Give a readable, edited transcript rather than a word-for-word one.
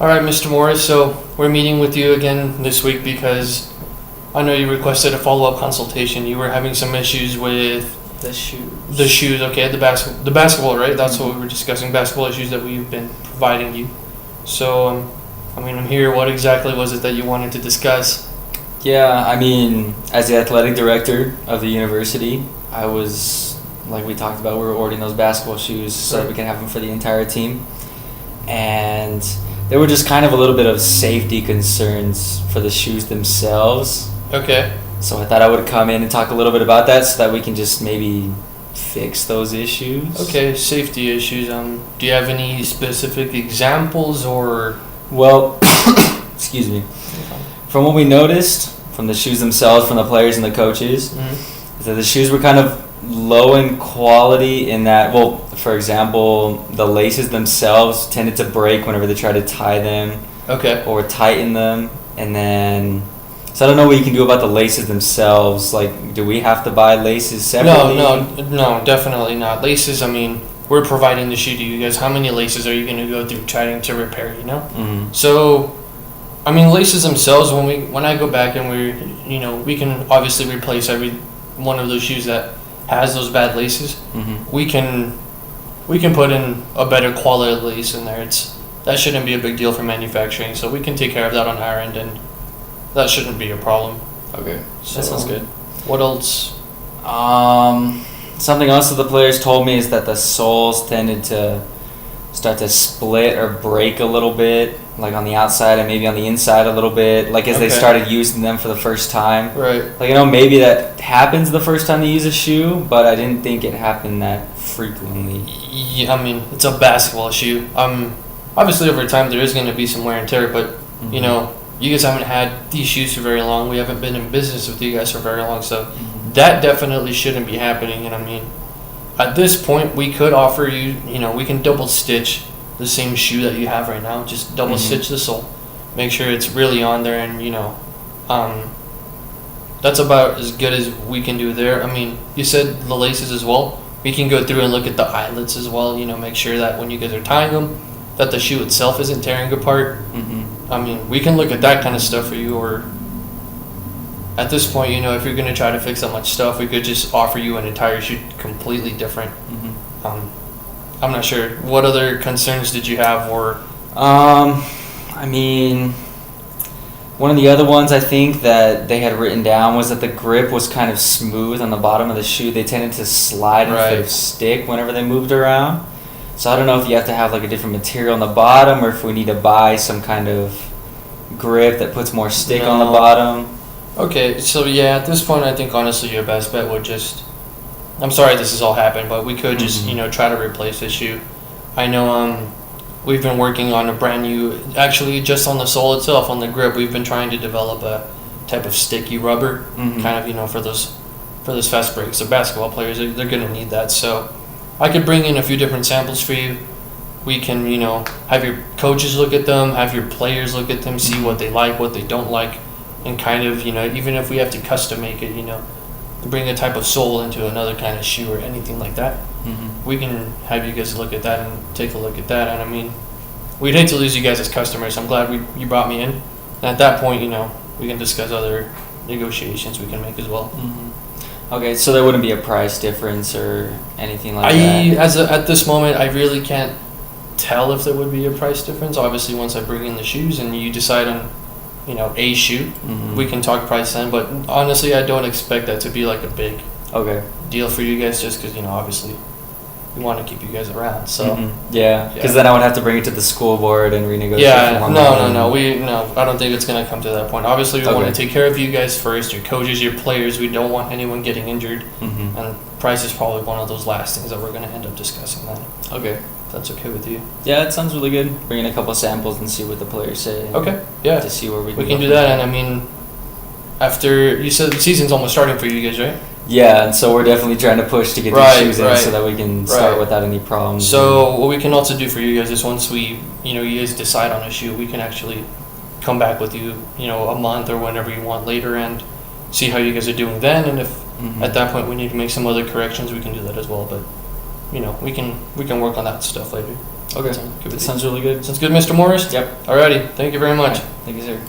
All right, Mr. Morris. So we're meeting with you again this week because I know you requested a follow-up consultation. You were having some issues with The shoes. the shoes. Okay, the basketball, right? That's what we were discussing. Basketball issues that we've been providing you. So, I'm here. What exactly was it that you wanted to discuss? Yeah, I mean, as the athletic director of the university, I was, like we talked about, we were ordering those basketball shoes so that we can have them for the entire team. And there were just kind of a little bit of safety concerns for the shoes themselves. Okay. So I thought I would come in and talk a little bit about that so that we can just maybe fix those issues. Okay, safety issues. Do you have any specific examples or? Well, excuse me. From what we noticed from the shoes themselves, from the players and the coaches, is that the shoes were kind of low in quality in that, well, for example, the laces themselves tended to break whenever they tried to tie them Okay. or tighten them. And then, so I don't know what you can do about the laces themselves. Like, do we have to buy laces separately? No, definitely not. Laces, we're providing the shoe to you guys. How many laces are you going to go through trying to repair, Mm-hmm. So, laces themselves, when I go back and we can obviously replace every one of those shoes that has those bad laces. Mm-hmm. We can put in a better quality lace in there. That shouldn't be a big deal for manufacturing, so we can take care of that on our end, and that shouldn't be a problem. Okay, So, that sounds good. What else? Something else that the players told me is that the soles tended to start to split or break a little bit, like on the outside and maybe on the inside a little bit, like as they Okay. started using them for the first time. Right. Like, maybe that happens the first time they use a shoe, but I didn't think it happened that frequently. Yeah, it's a basketball shoe. Obviously over time there is going to be some wear and tear, but you guys haven't had these shoes for very long. We haven't been in business with you guys for very long, so that definitely shouldn't be happening. And at this point, we could offer you, we can double stitch the same shoe that you have right now. Just double stitch the sole, make sure it's really on there, and that's about as good as we can do there. You said the laces as well. We can go through and look at the eyelets as well. Make sure that when you guys are tying them, that the shoe itself isn't tearing apart. We can look at that kind of stuff for you, or at this point, if you're going to try to fix that much stuff, we could just offer you an entire shoe completely different. I'm not sure. What other concerns did you have, or? One of the other ones I think that they had written down was that the grip was kind of smooth on the bottom of the shoe. They tended to slide instead of stick whenever they moved around. So I don't know if you have to have like a different material on the bottom, or if we need to buy some kind of grip that puts more stick on the bottom. Okay, so yeah, at this point, I think honestly your best bet would just. I'm sorry this has all happened, but we could just try to replace this shoe. I know we've been working on a brand new, actually just on the sole itself, on the grip. We've been trying to develop a type of sticky rubber, kind of for those fast breaks. So basketball players, they're gonna need that. So I could bring in a few different samples for you. We can have your coaches look at them, have your players look at them, see what they like, what they don't like. And kind of, even if we have to custom make it, bring a type of sole into another kind of shoe or anything like that, we can have you guys look at that and take a look at that. And we'd hate to lose you guys as customers. I'm glad you brought me in. And at that point, we can discuss other negotiations we can make as well. Okay, so there wouldn't be a price difference or anything like that? At this moment, I really can't tell if there would be a price difference. Obviously, once I bring in the shoes and you decide on a shoe, we can talk price then, but honestly I don't expect that to be like a big deal for you guys, just because obviously we want to keep you guys around, so because then I would have to bring it to the school board and renegotiate. No, I don't think it's going to come to that point. Obviously we want to take care of you guys first, your coaches, your players. We don't want anyone getting injured, and price is probably one of those last things that we're going to end up discussing then. That's okay with you? Yeah, it sounds really good. Bring in a couple of samples and see what the players say. Okay, yeah. To see where we can do that. And after you said the season's almost starting for you guys, right? Yeah, and so we're definitely trying to push to get these shoes in so that we can start without any problems. So what we can also do for you guys is once we, you guys decide on a shoe, we can actually come back with you, a month or whenever you want later and see how you guys are doing then. And if at that point we need to make some other corrections, we can do that as well. But we can work on that stuff later. Okay. Sounds good That with you. sounds really good. Sounds good, Mr. Morris? Yep. Alrighty. Thank you very much. Thank you, sir.